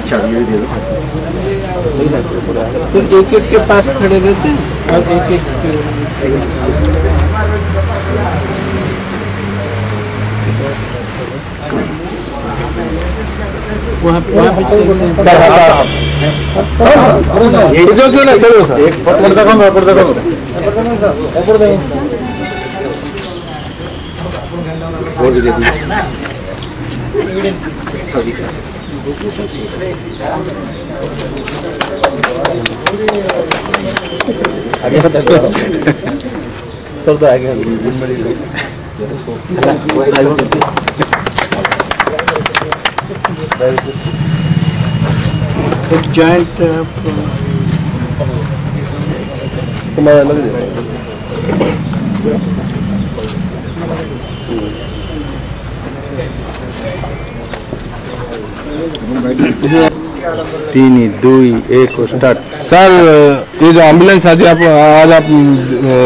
चाबी भी दे दो। तो एक एक के पास खड़े रहते हैं और एक एक वहाँ पे आगे सर तो आगे एक जॉइंट तुम्हारा लग जाएगा 3, 2, 1 स्टार्ट। सर ये जो एम्बुलेंस आज आप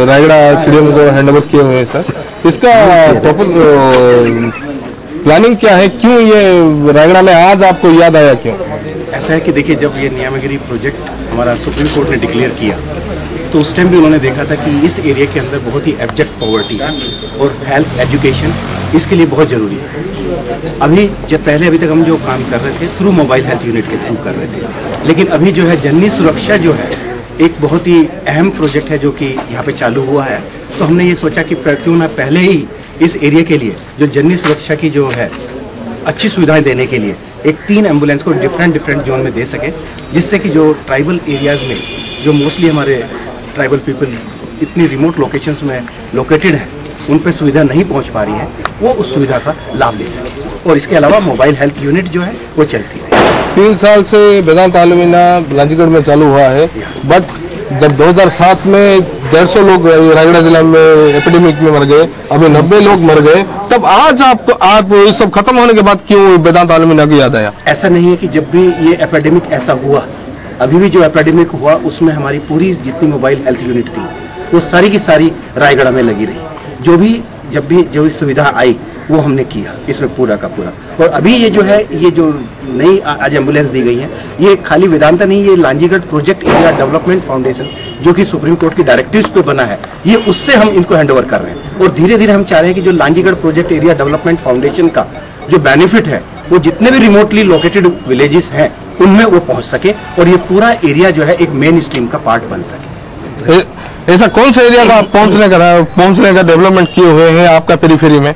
रायगढ़ स्टेडियम को हैंड ओवर किए हुए हैं सर, इसका प्रॉपर प्लानिंग क्या है, क्यों ये रायगढ़ में आज आपको याद आया क्यों? ऐसा है कि देखिए, जब ये नियामगिरी प्रोजेक्ट हमारा सुप्रीम कोर्ट ने डिक्लेयर किया तो उस टाइम भी उन्होंने देखा था कि इस एरिया के अंदर बहुत ही एब्जेक्ट पॉवर्टी है और हेल्थ एजुकेशन इसके लिए बहुत ज़रूरी है। अभी अभी तक हम जो काम कर रहे थे थ्रू मोबाइल हेल्थ यूनिट के थ्रू कर रहे थे, लेकिन अभी जो है जननी सुरक्षा जो है एक बहुत ही अहम प्रोजेक्ट है जो कि यहाँ पे चालू हुआ है। तो हमने ये सोचा कि क्यों ना पहले ही इस एरिया के लिए जो जननी सुरक्षा की जो है अच्छी सुविधाएं देने के लिए एक 3 एम्बुलेंस को डिफरेंट जोन में दे सके, जिससे कि जो ट्राइबल एरियाज़ में जो मोस्टली हमारे ट्राइबल पीपल इतनी रिमोट लोकेशंस में लोकेटेड हैं, उन पर सुविधा नहीं पहुंच पा रही है, वो उस सुविधा का लाभ ले सके। और इसके अलावा मोबाइल हेल्थ यूनिट जो है वो चलती रहे। 3 साल से वेदांत आलमीना लांजीगढ़ में चालू हुआ है, बट जब 2007 में 150 लोग रायगढ़ जिला में एपिडेमिक में मर गए, अभी 90 लोग मर गए, तब आज आप ये सब खत्म होने के बाद क्यों वेदांत आलमीना की याद आया? ऐसा नहीं है कि जब भी ये एपिडेमिक ऐसा हुआ, अभी भी जो एपिडेमिक हुआ उसमें हमारी पूरी जितनी मोबाइल हेल्थ यूनिट थी वो सारी की सारी रायगढ़ में लगी रही। जब भी सुविधा आई वो हमने किया इसमें पूरा का पूरा। और अभी ये जो है ये जो नई आज एम्बुलेंस दी गई है, ये खाली वेदांता नहीं, ये Lanjigarh project area development foundation जो कि सुप्रीम कोर्ट की डायरेक्टिव्स पे बना है, ये उससे हम इनको हैंडओवर कर रहे हैं। और धीरे धीरे हम चाह रहे हैं कि जो Lanjigarh project area development foundation का जो बेनिफिट है वो जितने भी रिमोटली लोकेटेड विलेजेस हैं उनमें वो पहुंच सके और ये पूरा एरिया जो है एक मेन स्ट्रीम का पार्ट बन सके। ऐसा कौन सा एरिया का पहुंचने का डेवलपमेंट किए हुए हैं आपका पेरीफेरी में?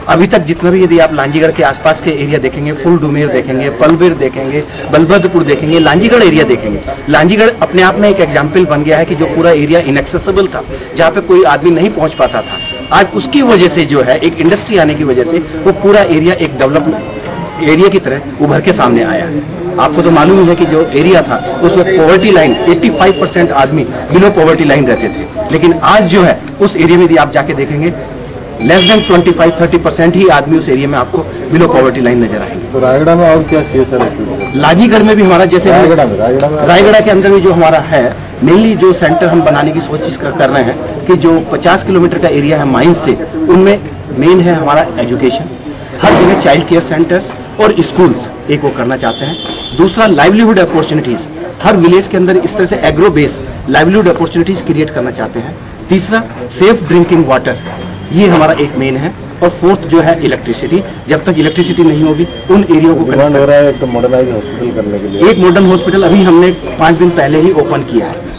अभी तक जितना भी, यदि आप लांजीगढ़ के आसपास के एरिया देखेंगे, फुल डुमेर देखेंगे, पलबीर देखेंगे, बलभद्रपुर देखेंगे, लांजीगढ़ एरिया देखेंगे, लांजीगढ़ अपने आप में एक एग्जाम्पल बन गया है कि जो पूरा एरिया इनएक्सेसिबल था, जहाँ पे कोई आदमी नहीं पहुंच पाता था, आज उसकी वजह से जो है एक इंडस्ट्री आने की वजह से वो पूरा एरिया एक डेवलपमेंट एरिया की तरह उभर के सामने आया है। आपको तो मालूम ही है कि जो एरिया था उसमें पॉवर्टी लाइन 85% आदमी बिलो पॉवर्टी लाइन रहते थे, लेकिन आज जो है उस एरिया में यदि आप जाके देखेंगे लेस देन 25-30% ही आदमी उस एरिया में आपको बिलो पॉवर्टी लाइन नजर आएंगे। तो रायगढ़ में और क्या चाहिए सर? लांजीगढ़ में भी हमारा जैसे रायगढ़ के अंदर भी जो हमारा है मेनली जो सेंटर हम बनाने की कोशिश कर रहे हैं कि जो 50 किलोमीटर का एरिया है माइंस से, उनमें मेन है हमारा एजुकेशन, हर जगह चाइल्ड केयर सेंटर्स और स्कूल्स एक वो करना चाहते हैं। दूसरा लाइवलीहुड अपॉर्चुनिटीज, हर विलेज के अंदर इस तरह से agro base livelihood opportunities create करना चाहते हैं। तीसरा सेफ ड्रिंकिंग वाटर, ये हमारा एक मेन है। और फोर्थ जो है इलेक्ट्रिसिटी, जब तक इलेक्ट्रिसिटी नहीं होगी उन एरिया को डिमांड हो रहा है एक मॉडर्नाइज हॉस्पिटल करने के लिए। एक मॉडर्न हॉस्पिटल अभी हमने 5 दिन पहले ही ओपन किया है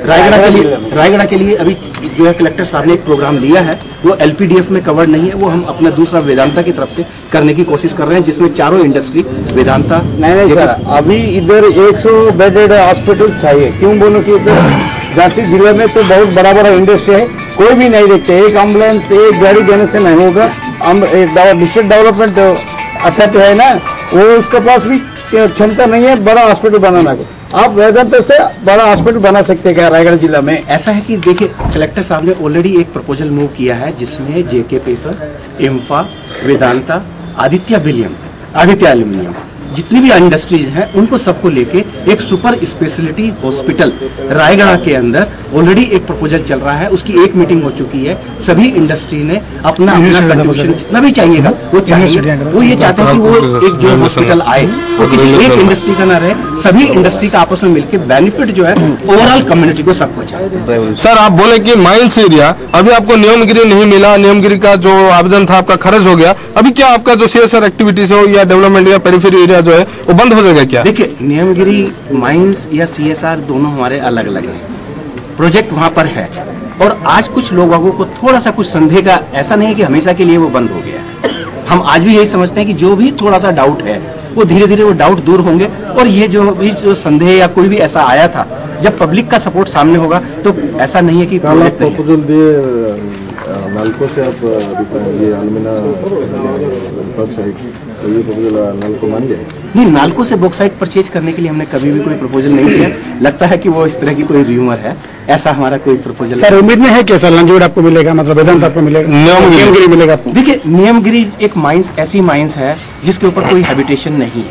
रायगढ़ के लिए। अभी जो है कलेक्टर साहब ने एक प्रोग्राम लिया है, वो LPDF में कवर्ड नहीं है, वो हम अपना दूसरा वेदांता की तरफ से करने की कोशिश कर रहे हैं, जिसमें चारों इंडस्ट्री वेदांता। नहीं सर, अभी इधर 100 बेडेड हॉस्पिटल चाहिए, क्यों बोलो कि झांसी जिले में तो बहुत बड़ा बड़ा इंडस्ट्री है, कोई भी नहीं देखते। एक एम्बुलेंस एक गाड़ी देने से नहीं होगा। डिस्ट्रिक्ट डेवलपमेंट अथॉरिटी है ना, वो उसके पास भी क्षमता नहीं है बड़ा हॉस्पिटल बनाना को। आप वेदांता से बड़ा हॉस्पिटल बना सकते हैं क्या रायगढ़ जिला में? ऐसा है कि देखिए कलेक्टर साहब ने ऑलरेडी एक प्रपोजल मूव किया है, जिसमें JK paper, इम्फा, Vedanta, Aditya aluminium जितनी भी इंडस्ट्रीज हैं उनको सबको लेके एक सुपर स्पेशलिटी हॉस्पिटल रायगढ़ के अंदर ऑलरेडी एक प्रपोजल चल रहा है, उसकी एक मीटिंग हो चुकी है। सभी इंडस्ट्री ने अपना कंट्रीब्यूशन जितना भी चाहिएगा वो चाहिए, वो ये चाहते हैं कि वो एक जो हॉस्पिटल आए वो किसी एक इंडस्ट्री का ना रहे, सभी इंडस्ट्री का आपस में मिलकर बेनिफिट जो है ओवरऑल कम्युनिटी को सबको चाहिए। सर आप बोले कि माइंस एरिया अभी आपको नियमगिरी नहीं मिला, नियमगिरी का जो आवेदन था आपका खारिज हो गया, अभी क्या आपका जो CSR एक्टिविटीज हो या डेवलपमेंट या पेरिफेरी एरिया जो है वो बंद हो जाएगा क्या? देखिए नियमगिरी माइंस या CSR दोनों हमारे अलग अलग हैं, प्रोजेक्ट वहां पर है और आज कुछ लोगों को थोड़ा सा कुछ संदेह का, ऐसा नहीं है कि हमेशा के लिए वो बंद हो गया है। हम आज भी यही समझते हैं कि जो भी थोड़ा सा डाउट है वो धीरे धीरे वो डाउट दूर होंगे और ये जो संदेह या कोई भी ऐसा आया था, जब पब्लिक का सपोर्ट सामने होगा तो ऐसा नहीं है कि प्रपोजल दिए नालको से आप ये अलमिना बॉक्साइट, तो ये प्रपोजल नालको मान जाए? नहीं, नालको से बॉक्साइट परचेज करने के लिए हमने कभी भी कोई प्रपोजल नहीं किया। लगता है कि वो इस तरह की कोई र्यूमर है, ऐसा हमारा कोई प्रपोजल सर उम्मीद में है कैसा लंजोड़ आपको मिलेगा, मतलब वेदांत आपको मिलेगा, नियमगिरी मिलेगा आपको? देखिए नियमगिरी एक माइंस ऐसी माइंस है जिसके ऊपर कोई हैबिटेशन नहीं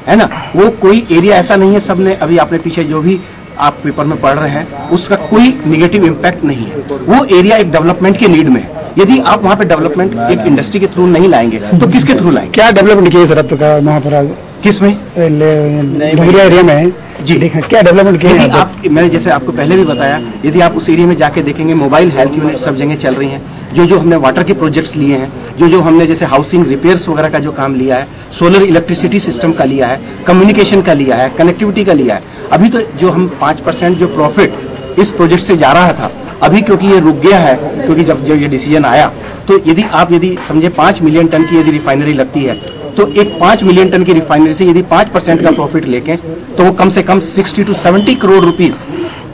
है ना, वो कोई एरिया ऐसा नहीं है, सबने अभी आपने पीछे जो भी आप पेपर में पढ़ रहे हैं उसका कोई निगेटिव इम्पैक्ट नहीं है। वो एरिया एक डेवलपमेंट के नीड में है। यदि आप वहाँ पे डेवलपमेंट एक इंडस्ट्री के थ्रू नहीं लाएंगे तो किसके थ्रू लाएंगे? क्या डेवलपमेंट किया सर अब तक वहाँ पर? किस में? डुमरिया एरिया में जी क्या डेवलपमेंट किया? यदि आप, मैंने जैसे आपको पहले भी बताया, यदि आप उस एरिया में जाके देखेंगे मोबाइल हेल्थ यूनिट सब जगह चल रही हैं, जो हमने वाटर के प्रोजेक्ट्स लिए हैं, जो हमने जैसे हाउसिंग रिपेयर्स वगैरह का जो काम लिया है, सोलर इलेक्ट्रिसिटी सिस्टम का लिया है, कम्युनिकेशन का लिया है, कनेक्टिविटी का लिया है। अभी तो जो हम 5% जो प्रॉफिट इस प्रोजेक्ट से जा रहा था, अभी क्योंकि ये रुक गया है, क्योंकि जब ये डिसीजन आया तो यदि समझे 5 मिलियन टन की यदि रिफाइनरी लगती है तो एक 5 मिलियन टन की रिफाइनरी से यदि 5% का प्रॉफिट लेके तो वो कम से कम 60 to 70 करोड़ रुपीस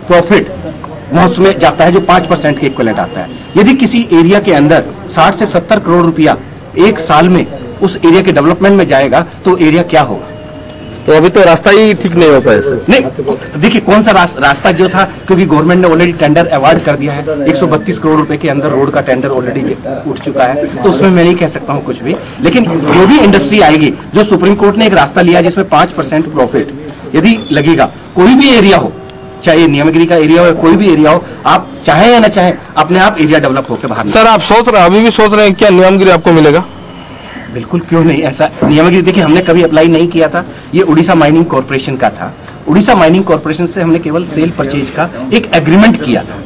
प्रॉफिट वहां उसमें जाता है, जो 5% के इक्वलेंट आता है। यदि किसी एरिया के अंदर 60 से 70 करोड़ रुपया एक साल में उस एरिया के डेवलपमेंट में जाएगा तो एरिया क्या होगा? तो अभी तो रास्ता ही ठीक नहीं हो पाया सर। नहीं, देखिए कौन सा रास्ता जो था, क्योंकि गवर्नमेंट ने ऑलरेडी टेंडर अवार्ड कर दिया है, 132 करोड़ रुपए के अंदर रोड का टेंडर ऑलरेडी उठ चुका है, तो उसमें मैं नहीं कह सकता हूं कुछ भी। लेकिन जो भी इंडस्ट्री आएगी, जो सुप्रीम कोर्ट ने एक रास्ता लिया जिसमें 5% प्रॉफिट यदि लगेगा, कोई भी एरिया हो, चाहे नियमगिरी का एरिया हो, कोई भी एरिया हो, आप चाहे या ना चाहे अपने आप एरिया डेवलप होकर बाहर। सर आप अभी भी सोच रहे हैं क्या नियमगिरी आपको मिलेगा? बिल्कुल, क्यों नहीं। ऐसा नियमगिरी देखिए हमने कभी अप्लाई नहीं किया था, ये उड़ीसा माइनिंग कॉर्पोरेशन का था। उड़ीसा माइनिंग कॉर्पोरेशन से हमने केवल सेल परचेज का एक एग्रीमेंट किया था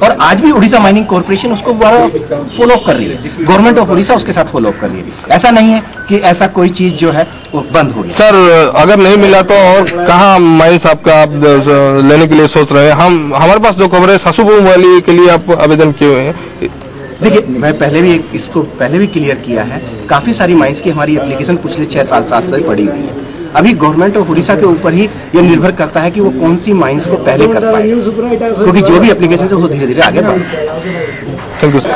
और आज भी उड़ीसा माइनिंग कॉर्पोरेशन उसको फॉलो अप कर रही है, गवर्नमेंट ऑफ उड़ीसा उसके साथ फॉलो अप कर रही है। ऐसा नहीं है कि ऐसा कोई चीज जो है वो बंद हो गई। सर अगर नहीं मिला तो और कहाँ माइंस आपका आप लेने के लिए सोच रहे हैं? हमारे पास जो खबर है सासुबू वाली के लिए आप आवेदन किए हुए हैं। देखिए मैं इसको पहले भी क्लियर किया है, काफी सारी माइंस की हमारी एप्लीकेशन पिछले 6 साल से पड़ी हुई है। अभी गवर्नमेंट ऑफ उड़ीसा के ऊपर ही ये निर्भर करता है कि वो कौन सी माइंस को पहले कर पाए, क्योंकि जो भी एप्लीकेशन है वो धीरे धीरे आगे बढ़। Thank you sir.